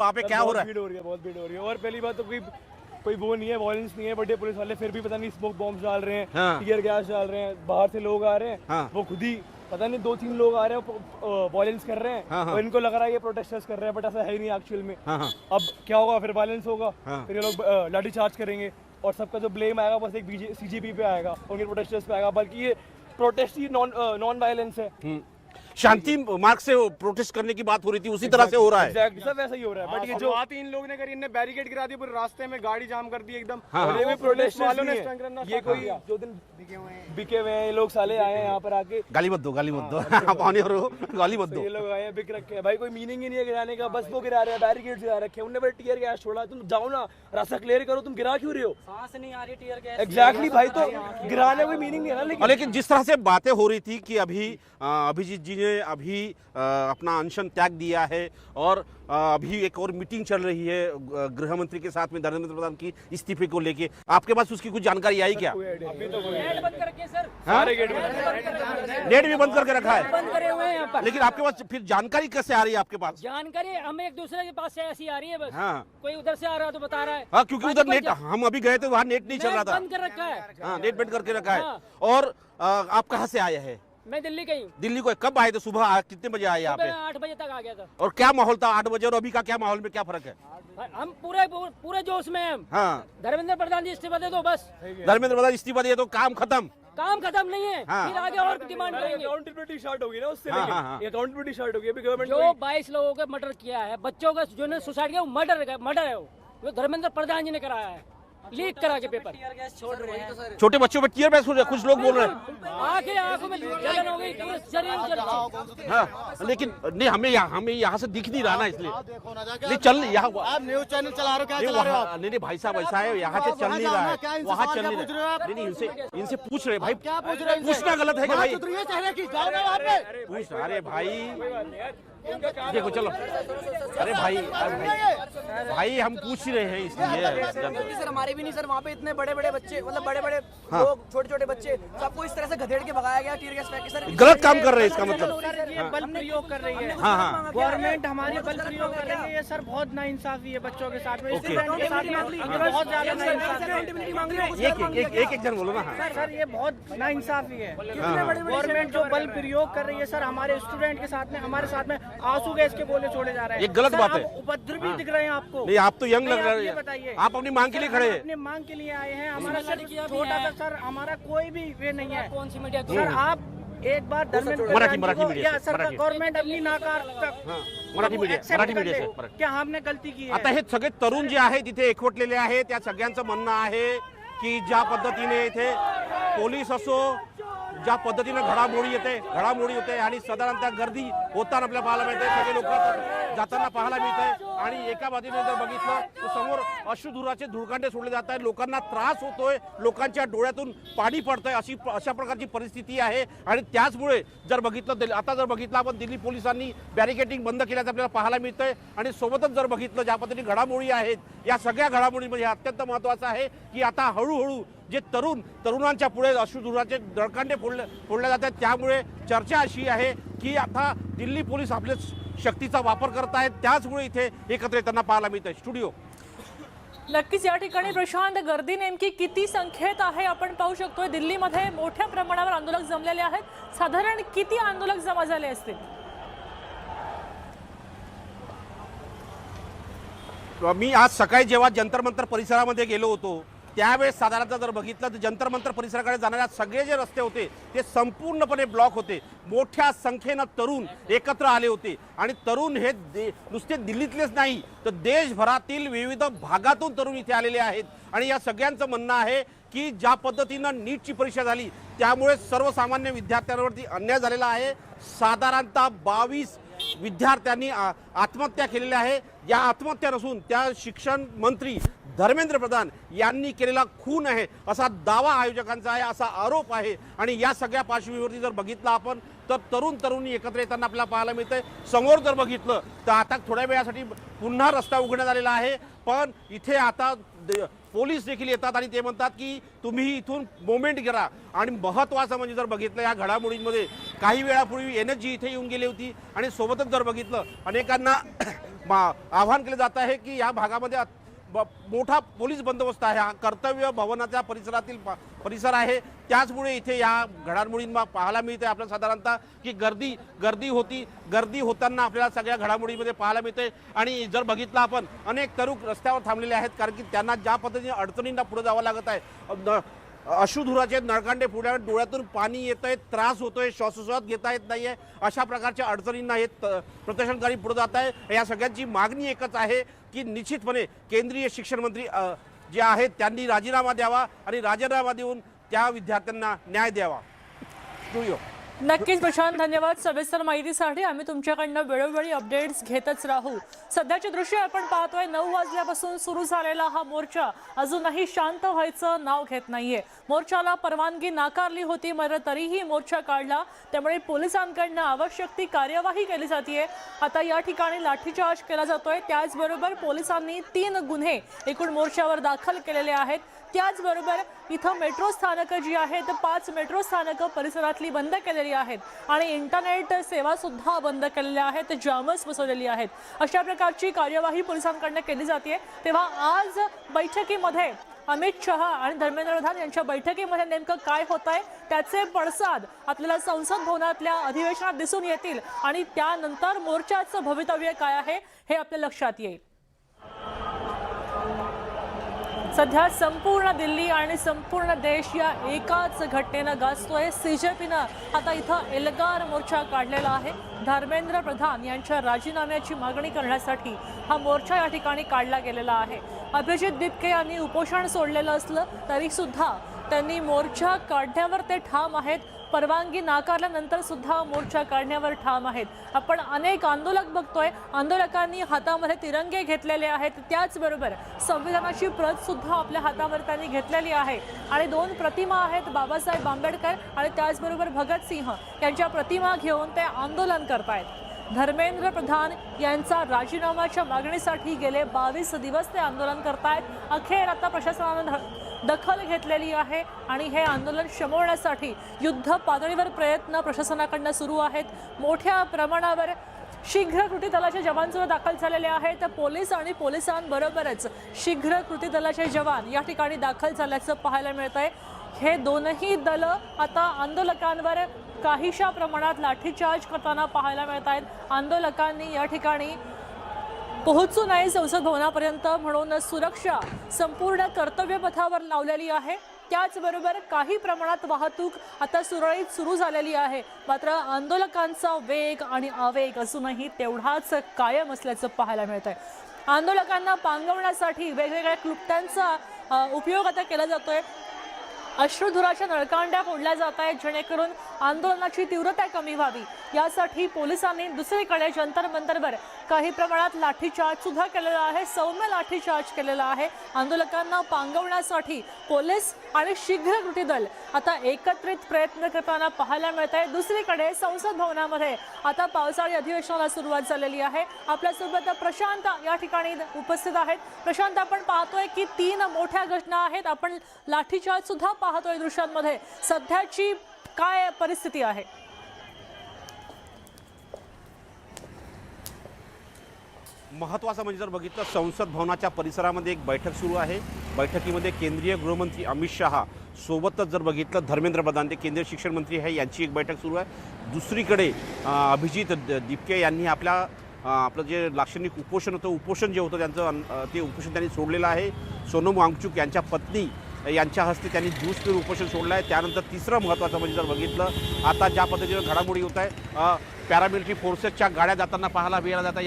वहाँ पे क्या हो रहा है? भीड़ हो रही है, बहुत भीड़ हो रही है। और पहली बात तो कोई वो नहीं है, वायलेंस नहीं है, बड़े पुलिस वाले फिर भी पता नहीं स्मोक बॉम्ब्स डाल रहे हैं, हाँ। टीयर गैस डाल रहे हैं, बाहर से लोग आ रहे हैं, हाँ। वो खुद ही पता नहीं 2-3 लोग आ रहे हैं वायलेंस कर रहे हैं, हाँ, हाँ। और इनको लग रहा है ये प्रोटेस्टर्स कर रहे हैं, बट ऐसा है ही नहीं एक्चुअल में। हाँ, हाँ। अब क्या होगा, फिर वायलेंस होगा, हाँ। फिर ये लोग लाठी चार्ज करेंगे और सबका जो ब्लेम आएगा बस एक CGP पे आएगा, उनके प्रोटेस्टर्स पे आएगा, बल्कि ये प्रोटेस्ट ही नॉन वायलेंस है। शांति मार्ग से प्रोटेस्ट करने की बात हो रही थी, उसी तरह से हो रहा है। Exactly, सब वैसा ही हो रहा है, बट ये जो शुरुआत ही इन लोगों ने करी, इनने बैरिकेड गिरा दिया पूरे रास्ते में, गाड़ी जाम कर दी एकदम। हाँ, और ये भी प्रोटेस्ट वालों ने ये कोई किया। जो दिन बिके हुए हैं, ये लोग साले आए हैं यहाँ पर आके, गाली मत दो, गाली मत दो। आप आने हो, गाली मत दो। ये लोग आए हैं बिक रखे हैं भाई, कोई मीनिंग ही नहीं है गिराने का, बस वो गिरा रहे हैं, बैरिकेड गिरा रखे हैं, उन्होंने बड़े टीयर गैस छोड़ा, तुम जाओ ना रास्ता क्लियर करो, तुम गिरा क्यों रहे हो? सांस नहीं आ रही टीयर गैस। एग्जैक्टली भाई, तो गिराने कोई मीनिंग नहीं है ना। लेकिन जिस तरह से बातें हो रही थी कि अभी अभिजीत जी ने अभी अपना अनशन त्याग दिया है और अभी एक और मीटिंग चल रही है गृह मंत्री के साथ में, धर्मेंद्र प्रधान की इस्तीफे को लेके, आपके पास उसकी कुछ जानकारी आई क्या? गेट बंद करके सर, सारे गेट नेट भी बंद करके रखा है, बंद करे हुए हैं यहाँ पर। लेकिन आपके पास फिर जानकारी कैसे आ रही है आपके पास? जानकारी हमें एक दूसरे के पास से ऐसी आ रही है बस। हाँ कोई उधर से आ रहा है तो बता रहा है। हाँ, क्योंकि उधर नेट, हम अभी गए थे वहाँ नेट नहीं चल रहा था। बंद कर रखा है। हाँ, नेट बंद करके रखा है। हाँ। और आप कहाँ से आए हैं? मैं दिल्ली गई हूँ, दिल्ली को कब आए थे? सुबह कितने बजे आए यहाँ पे? 8 बजे तक आ गया था। और क्या माहौल था 8 बजे और अभी का क्या माहौल में क्या फर्क है? हम पूरे जोश में हैं हम। हाँ, धर्मेंद्र प्रधान जी इस्तीफा दे दो बस, धर्मेंद्र प्रधान इस्तीफा दिए तो काम खत्म। काम खत्म नहीं है। हाँ। फिर आगे और डिमांड करेंगे। अकाउंटेबिलिटी स्टार्ट होगी ना उससे, हाँ, हाँ, हाँ। अकाउंटेबिलिटी स्टार्ट होगी अभी गवर्नमेंट जो 22 लोगों का मर्डर किया है, बच्चों का जो ने सुसाइड किया, वो मर्डर है, वो धर्मेंद्र प्रधान जी ने कराया है, लीक करा के पेपर। छोड़ रहे हैं छोटे बच्चों पे टीयर गैस हो रहा है, कुछ लोग बोल रहे हैं। आंखों में जलन हो गई, पूरे शरीर में जलन। हाँ, लेकिन नहीं, हमें यहाँ से दिख नहीं रहा ना, इसलिए नहीं चल यहाँ। आप न्यूज चैनल चला रहे हो, क्या नहीं, चला रहे हो आप? नहीं नहीं भाई साहब, ऐसा है यहाँ से चल नहीं रहा क्या है, इनसे वहाँ सवाल चल क्या नहीं पूछ रहे रहा हो है। आप? नहीं, इनसे पूछ रहे भाई, क्या पूछ रहे हैं इनसे? पूछना गलत है क्या भाई? बात उतरिए चेहरे की, जाओ ना वहाँ पे। पूछ, अरे भाई देखो चलो, अरे भाई हम पूछ ही रहे हैं इसलिए। सर हमारे भी नहीं सर, वहाँ पे इतने बड़े बड़े बच्चे, मतलब बड़े बड़े लोग, छोटे छोटे बच्चे, सबको इस तरह से घधेड़ के भगाया गया टीयर गैस फेंक के। सर गलत काम कर रहे हैं इसका मतलब। ये बल प्रयोग कर रही है। हाँ हाँ, गवर्नमेंट हमारी बल प्रयोग कर रही है, ये सर बहुत नाइंसाफी है बच्चों के साथ में, स्टूडेंट के साथ में बहुत ज्यादा नाइंसाफी है। एक जन बोलो ना। हाँ, सर ये बहुत नाइंसाफी है। गवर्नमेंट जो बल प्रयोग कर रही है सर हमारे स्टूडेंट के साथ में, हमारे साथ में आंसू गैस के गोले छोड़े जा रहे हैं। ये गलत सर, बात आप है। उपद्रवी दिख रहे हैं आपको। नहीं, आप तो यंग लग नहीं, आप रहे ये हैं, बताइए। आप अपनी मांग के लिए खड़े हैं। अपने मांग के लिए आए हैं, हमारा सर छोटा सा सर, हमारा कोई भी वे नहीं है। कौन सी मीडिया? सर आप एक बार धर्मेंद्र मराठी मीडिया से, सर मराठी। गव्हर्नमेंट अपनी नाकार मराठी मीडिया से क्या हमने गलती की आता है? हे सगळे तरुण जे आहे तिथे एकवटलेले आहे, त्या सगळ्यांचं म्हणणं आहे की ज्या पद्धतीने इथे पोलीस असो, ज्या पद्धतीने घडामोडी होते आणि साधारणतः गर्दी होताना आपल्याला पाहायला मिळते, सगळे लोक जाताना पाहायला मिळते आणि एका बाजूने जर बघितलं तर समोर अश्रुधुराचे धुळकांडे सोडले जात आहेत, लोकांना त्रास होतोय, लोकांच्या डोळ्यातून पाणी पडतंय, अशा प्रकारची परिस्थिती आहे। आणि त्याचमुळे जर बघितलं, आता जर बघितलं आपण, दिल्ली पोलिसांनी बॅरिकेडिंग बंद केल्याचं आपल्याला पाहायला मिळतंय आणि सोबतच जर बघितलं ज्या पद्धतीने घडामोडी आहेत, या सगळ्या घडामोडीमध्ये अत्यंत महत्त्वाचं आहे की आता हळूहळू जे तरुणांच्या पुढे अश्रुधुराचे दळकांडे फोडले जातात, त्यामुळे चर्चा अशी आहे की आता दिल्ली पोलीस आपल्या शक्तीचा वापर करत आहेत, त्याचमुळे इथे एकत्र येताना पाहायला मिळतंय। स्टुडिओ नक्कीच या ठिकाणी प्रशांत, गर्दी नेमकी किती संख्येत आहे आपण पाहू शकतोय। दिल्लीमध्ये मोठ्या प्रमाणावर आंदोलक जमलेले आहेत, साधारण किती आंदोलक जमा झाले असतील? मी आज सकाळी जेव्हा जंतर मंतर परिसरामध्ये गेलो होतो, त्यावेळेस साधारणतः जर बघितलं तर जंतर मंतर परिसराकडे जाणाऱ्या सगळे जे रस्ते होते ते संपूर्णपणे ब्लॉक होते। मोठ्या संख्येनं तरुण एकत्र आले होते आणि तरुण हे नुसते दिल्लीतलेच नाही तर देशभरातील विविध भागातून तरुण इथे आलेले आहेत आणि या सगळ्यांचं म्हणणं आहे की ज्या पद्धतीनं नीटची परीक्षा झाली त्यामुळे सर्वसामान्य विद्यार्थ्यांवरती अन्याय झालेला आहे। साधारणतः 22 विद्यार्थ्यांनी आत्महत्या केलेल्या आहे। या आत्महत्या नसून त्या शिक्षण मंत्री धर्मेंद्र प्रधान यांनी केलेला खून आहे असा दावा आयोजकांचा आहे, असा आरोप आहे। आणि या सगळ्या पार्श्वभूमीवरती जर बघितलं आपण तर तरुणी एकत्र येताना आपल्याला पाहायला मिळतंय। समोर जर बघितलं तर आता थोड्या वेळासाठी पुन्हा रस्ता उघडण्यात आलेला आहे, पण इथे आता पोलीस देखील येतात आणि ते म्हणतात की तुम्ही इथून मोमेंट करा। आणि महत्त्वाचं म्हणजे जर बघितलं या घडामोडींमध्ये काही वेळापूर्वी NSG इथे येऊन गेली होती आणि सोबतच जर बघितलं अनेकांना आवाहन केलं जात आहे की या भागामध्ये मोठा पोलीस बंदोबस्त आहे। हा कर्तव्य भवनाच्या परिसर आहे, त्याचमुळे इथे या घडामोडींना पाहायला मिळते आपल्याला साधारणतः की गर्दी होताना आपल्याला सगळ्या घडामोडीमध्ये पाहायला मिळते। आणि जर बघितलं आपण अनेक तरुण रस्त्यावर थांबलेले आहेत, कारण की त्यांना ज्या पद्धतीने अडचणींना पुढे जावं लागत आहे। अश्रुधुराचे नळकांडे पुढे डोळ्यातून पाणी येत आहे, त्रास होतोय, श्वासोश्वास घेता येत नाहीये, अशा प्रकारच्या अडचणींना हे प्रदर्शनकारी पुढे जात आहे। या सगळ्यांची मागणी एकच आहे की निश्चितपणे केंद्रीय शिक्षण मंत्री जे आहेत त्यांनी राजीनामा द्यावा आणि राजीनामा देऊन त्या विद्यार्थ्यांना न्याय द्यावा। स्टुडिओ नक्कीच प्रशांत, धन्यवाद सविस्तर माहितीसाठी। आम्ही तुमच्याकडनं वेळोवेळी अपडेट्स घेतच राहू। सध्याचे दृश्य आपण पाहतोय, 9 वाजल्यापासून सुरू झालेला हा मोर्चा अजूनही शांत व्हायचं नाव घेत नाहीये। मोर्चाला परवानगी नाकारली होती, मात्र तरीही मोर्चा काढला, त्यामुळे पोलिसांकडनं आवश्यक ती कार्यवाही केली जाते। आता या ठिकाणी लाठीचार्ज केला जातोय, त्याचबरोबर पोलिसांनी 3 गुन्हे एकूण मोर्चावर दाखल केलेले आहेत। त्याचबरोबर इथं मेट्रो स्थानकं जी आहेत, 5 मेट्रो स्थानकं परिसरातली बंद केलेली आहेत आणि इंटरनेट सेवा सुद्धा बंद केलेल्या आहेत, जामच बसवलेली आहेत। अशा प्रकारची कार्यवाही पोलिसांकडून केली जाते। तेव्हा आज बैठकीमध्ये अमित शहा आणि धर्मेंद्र प्रधान यांच्या बैठकीमध्ये नेमकं काय होत आहे त्याचे पडसाद आपल्याला संसद भवनातल्या अधिवेशनात दिसून येतील आणि त्यानंतर मोर्चाचं भवितव्य काय आहे हे आपल्या लक्षात येईल। सध्या संपूर्ण दिल्ली आणि संपूर्ण देश या एकाच घटनेनं गाजतोय। सीजेपीनं आता इथं एल्गार मोर्चा काढलेला आहे। धर्मेंद्र प्रधान यांच्या राजीनाम्याची मागणी करण्यासाठी हा मोर्चा या ठिकाणी काढला गेलेला आहे। अभिजित दिपके यांनी उपोषण सोडलेलं असलं तरी सुद्धा त्यांनी मोर्चा काढण्यावर ते ठाम आहेत। परवानगी नाकारल्यानंतर सुद्धा मोर्चा काढण्यावर ठाम आहेत। आपण अनेक आंदोलक बघतोय, आंदोलकांनी हातामध्ये तिरंगे घेतलेले आहेत, त्याचबरोबर संविधानाची प्रत सुद्धा आपल्या हातावर त्यांनी घेतलेली आहे आणि 2 प्रतिमा आहेत, बाबासाहेब आंबेडकर आणि त्याचबरोबर भगतसिंह यांच्या प्रतिमा घेऊन ते आंदोलन करतायत। धर्मेंद्र प्रधान यांचा राजीनाम्याच्या मागणीसाठी गेले 22 दिवस ते आंदोलन करतायत। अखेर आता प्रशासनाने दखल घेतलेली आहे आणि हे आंदोलन शमवण्यासाठी युद्ध पातळीवर प्रयत्न प्रशासनाकडून सुरू आहेत। मोठ्या प्रमाणावर शीघ्र कृती दलाचे जवान सुद्धा दाखल झालेले आहेत। पोलीस आणि पोलिसांबरोबरच शीघ्र कृती दलाचे जवान या ठिकाणी दाखल झाल्याचं पाहायला मिळतंय। हे दोनही दल आता आंदोलकांवर काहीशा प्रमाणात लाठीचार्ज करताना पाहायला मिळत आहेत। आंदोलकांनी या ठिकाणी पोहोचू नये संसद भवनापर्यंत म्हणून सुरक्षा संपूर्ण कर्तव्यपथावर लावलेली आहे। त्याचबरोबर काही प्रमाणात वाहतूक आता सुरळीत सुरू झालेली आहे, मात्र आंदोलकांचा वेग आणि आवेग अजूनही तेवढाच कायम असल्याचं पाहायला मिळतंय। आंदोलकांना पांगवण्यासाठी वेगवेगळ्या क्लुप्त्यांचा उपयोग आता केला जातोय। अश्रुधुराच्या नळकांड्या फोडल्या जात आहेत जेणेकरून आंदोलनाची तीव्रता कमी व्हावी, यासाठी पोलिसांनी दुसरीकडे जंतर मंतरवर काही प्रमाणात लाठीचार्ज सुद्धा केलेला आहे, सौम्य लाठीचार्ज केलेला आहे। आंदोलकांना पांगवण्यासाठी पोलीस आणि शीघ्र कृती दल आता एकत्रित प्रयत्न करताना पाहायला मिळत आहे। दुसरीकडे संसद भवनामध्ये आता पावसाळी अधिवेशनाला सुरुवात झालेली आहे। आपल्यासोबत प्रशांत या ठिकाणी उपस्थित आहेत। प्रशांत, आपण पाहतोय की 3 मोठ्या घटना आहेत, आपण लाठीचार्ज सुद्धा पाहतोय दृश्यांमध्ये, सध्याची काय परिस्थिती आहे? महत्त्वाचं म्हणजे जर बघितलं संसद भवनाच्या परिसरामध्ये एक बैठक सुरू आहे। बैठकीमध्ये केंद्रीय गृहमंत्री अमित शहा सोबतच जर बघितलं धर्मेंद्र प्रधान ते केंद्रीय शिक्षण मंत्री आहे, यांची एक बैठक सुरू आहे। दुसरीकडे अभिजित दिपके यांनी आपलं जे लाक्षणिक उपोषण होतं, उपोषण जे होतं त्यांचं ते उपोषण त्यांनी सोडलेलं आहे। सोनम वांगचुक यांच्या पत्नी यांच्या हस्ते त्यांनी ज्यूस पिऊन उपोषण सोडलं आहे। त्यानंतर तिसरं महत्त्वाचं म्हणजे जर बघितलं आता ज्या पद्धतीनं घडामोडी होत आहे, पॅरामिलिटरी फोर्सेसच्या गाड्या जाताना पाहायला मिळाल्या जातात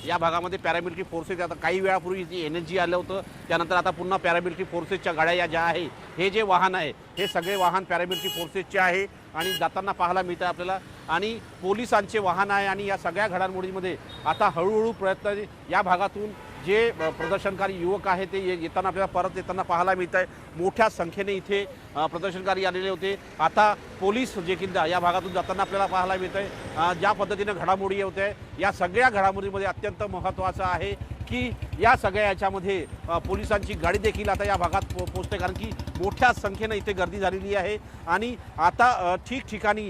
या भागामध्ये पॅरामिलिटरी फोर्सेस आता काही वेळापूर्वी जी एनएसजी आलं होतं, त्यानंतर आता पुन्हा पॅरामिलिटरी फोर्सेसच्या गाड्या या ज्या आहे, हे जे वाहन आहे हे सगळे वाहन पॅरामिलिटरी फोर्सेसचे आहे आणि जाताना पाहायला मिळतं आपल्याला। आणि पोलिसांचे वाहन आहे आणि या सगळ्या घडामोडीमध्ये आता हळूहळू प्रयत्न या भागातून जे प्रदर्शनकारी युवक आहेत ते येताना आपल्याला परत येताना पाहायला मिळत आहे। मोठ्या संख्येने इथे प्रदर्शनकारी आलेले होते। आता पोलीस जे की या भागातून जाताना आपल्याला पाहायला मिळत आहे। ज्या पद्धतीनं घडामोडी होत आहे, या सगळ्या घडामोडीमध्ये अत्यंत महत्त्वाचं आहे की या सगळ्या याच्यामध्ये पोलिसांची गाडी देखील आता या भागात पोहोचते, कारण की मोठ्या संख्येनं इथे गर्दी झालेली आहे. आणि आता ठिकठिकाणी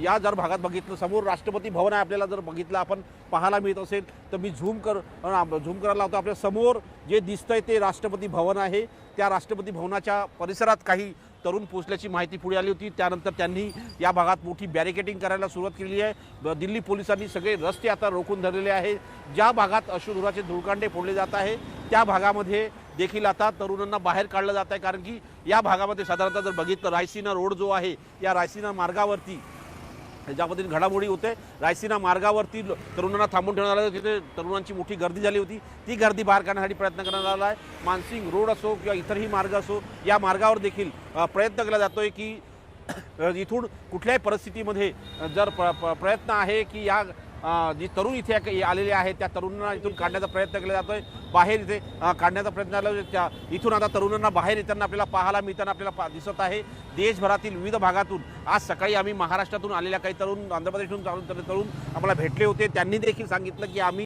या जर भागात बघितलं, समोर राष्ट्रपती भवन आहे, आपल्याला जर बघितलं आपण पाहायला मिळत असेल तर मी झूम करायला होतो. आपल्या समोर जे दिसतंय ते राष्ट्रपती भवन आहे. त्या राष्ट्रपती भवनाच्या परिसरात काही तरुण पोहोचल्याची माहिती पुढे आली होती. त्यानंतर त्यांनी या भागात मोठी बॅरिकेडिंग करायला सुरुवात केली आहे. दिल्ली पोलिसांनी सगळे रस्ते आता रोखून धरलेले आहे. ज्या भागात अश्रुधुराचे धुळकांडे फोडले जात आहे त्या भागामध्ये देखील आता तरुणांना बाहेर काढलं जात आहे, कारण की या भागामध्ये साधारणतः जर बघितलं, रायसीना रोड जो आहे, या रायसीना मार्गावरती ज्यामध्ये घडामोडी होते, रायसीना मार्गावरती तरुणांना थांबून ठेवण्यात आलं. तिथे तरुणांची मोठी गर्दी झाली होती. ती गर्दी बाहेर काढण्यासाठी प्रयत्न करण्यात आला आहे. मानसिंग रोड असो किंवा इतरही मार्ग असो, या मार्गावर देखील प्रयत्न केला जातोय की इथून कुठल्याही परिस्थितीमध्ये जर प्रयत्न आहे की या जी तरुण इथे आलेले आहेत त्या तरुणांना इथून काढण्याचा प्रयत्न केला जातोय. बाहेर इथे काढण्याचा प्रयत्न झाला. इथून आता तरुणांना बाहेर येताना आपल्याला पाहायला मिळताना आपल्याला दिसत आहे. देशभरातील विविध भागातून आज सकाळी आम्ही महाराष्ट्रातून आलेल्या काही तरुण, आंध्र प्रदेशहून तरुण आम्हाला भेटले होते. त्यांनी देखील सांगितलं की आम्ही